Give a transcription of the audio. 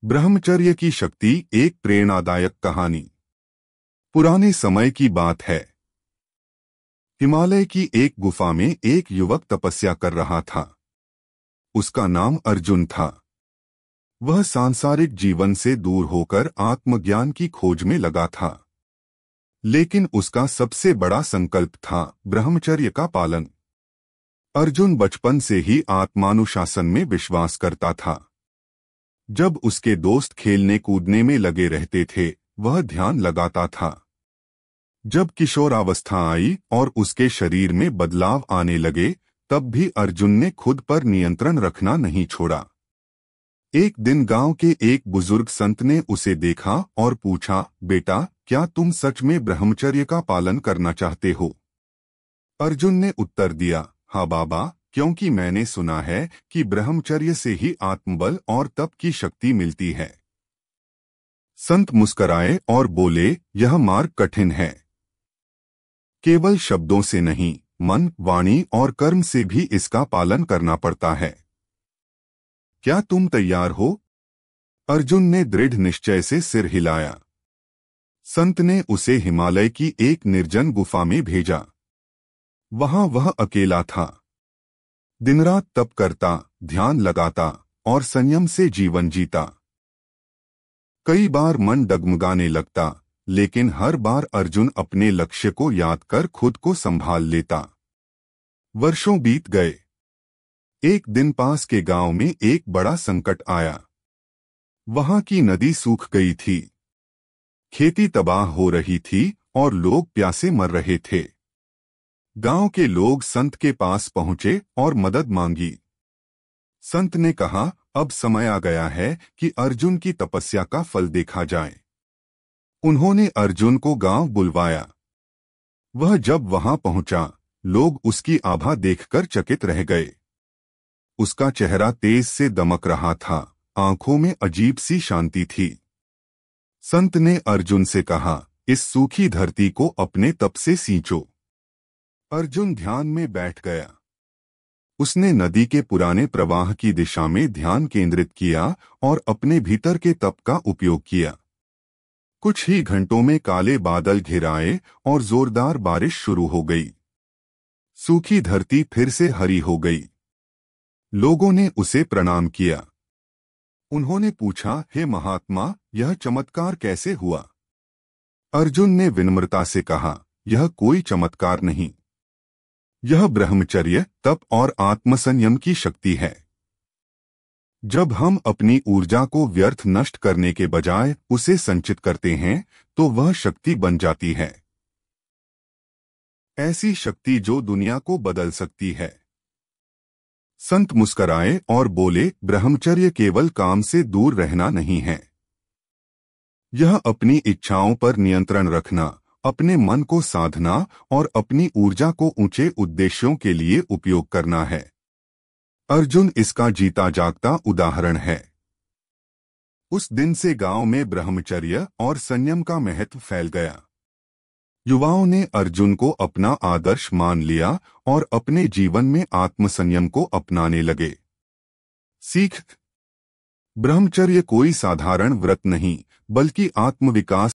ब्रह्मचर्य की शक्ति। एक प्रेरणादायक कहानी। पुराने समय की बात है। हिमालय की एक गुफा में एक युवक तपस्या कर रहा था। उसका नाम अर्जुन था। वह सांसारिक जीवन से दूर होकर आत्मज्ञान की खोज में लगा था। लेकिन उसका सबसे बड़ा संकल्प था ब्रह्मचर्य का पालन। अर्जुन बचपन से ही आत्मानुशासन में विश्वास करता था। जब उसके दोस्त खेलने कूदने में लगे रहते थे, वह ध्यान लगाता था। जब किशोरावस्था आई और उसके शरीर में बदलाव आने लगे, तब भी अर्जुन ने खुद पर नियंत्रण रखना नहीं छोड़ा। एक दिन गांव के एक बुजुर्ग संत ने उसे देखा और पूछा, बेटा, क्या तुम सच में ब्रह्मचर्य का पालन करना चाहते हो? अर्जुन ने उत्तर दिया, हाँ बाबा, क्योंकि मैंने सुना है कि ब्रह्मचर्य से ही आत्मबल और तप की शक्ति मिलती है। संत मुस्कराए और बोले, यह मार्ग कठिन है। केवल शब्दों से नहीं, मन, वाणी और कर्म से भी इसका पालन करना पड़ता है। क्या तुम तैयार हो? अर्जुन ने दृढ़ निश्चय से सिर हिलाया। संत ने उसे हिमालय की एक निर्जन गुफा में भेजा। वहां वह अकेला था। दिन-रात तप करता, ध्यान लगाता और संयम से जीवन जीता। कई बार मन डगमगाने लगता, लेकिन हर बार अर्जुन अपने लक्ष्य को याद कर खुद को संभाल लेता। वर्षों बीत गए। एक दिन पास के गांव में एक बड़ा संकट आया। वहां की नदी सूख गई थी। खेती तबाह हो रही थी और लोग प्यासे मर रहे थे। गांव के लोग संत के पास पहुंचे और मदद मांगी। संत ने कहा, अब समय आ गया है कि अर्जुन की तपस्या का फल देखा जाए। उन्होंने अर्जुन को गांव बुलवाया। वह जब वहां पहुंचा, लोग उसकी आभा देखकर चकित रह गए। उसका चेहरा तेज से दमक रहा था, आंखों में अजीब सी शांति थी। संत ने अर्जुन से कहा, इस सूखी धरती को अपने तप से सींचो। अर्जुन ध्यान में बैठ गया। उसने नदी के पुराने प्रवाह की दिशा में ध्यान केंद्रित किया और अपने भीतर के तप का उपयोग किया। कुछ ही घंटों में काले बादल घिर आए और जोरदार बारिश शुरू हो गई। सूखी धरती फिर से हरी हो गई। लोगों ने उसे प्रणाम किया। उन्होंने पूछा, हे महात्मा, यह चमत्कार कैसे हुआ? अर्जुन ने विनम्रता से कहा, यह कोई चमत्कार नहीं। यह ब्रह्मचर्य, तप और आत्मसंयम की शक्ति है। जब हम अपनी ऊर्जा को व्यर्थ नष्ट करने के बजाय उसे संचित करते हैं, तो वह शक्ति बन जाती है। ऐसी शक्ति जो दुनिया को बदल सकती है। संत मुस्कराए और बोले, ब्रह्मचर्य केवल काम से दूर रहना नहीं है। यह अपनी इच्छाओं पर नियंत्रण रखना, अपने मन को साधना और अपनी ऊर्जा को ऊंचे उद्देश्यों के लिए उपयोग करना है। अर्जुन इसका जीता जागता उदाहरण है। उस दिन से गांव में ब्रह्मचर्य और संयम का महत्व फैल गया। युवाओं ने अर्जुन को अपना आदर्श मान लिया और अपने जीवन में आत्मसंयम को अपनाने लगे। सीख: ब्रह्मचर्य कोई साधारण व्रत नहीं, बल्कि आत्मविकास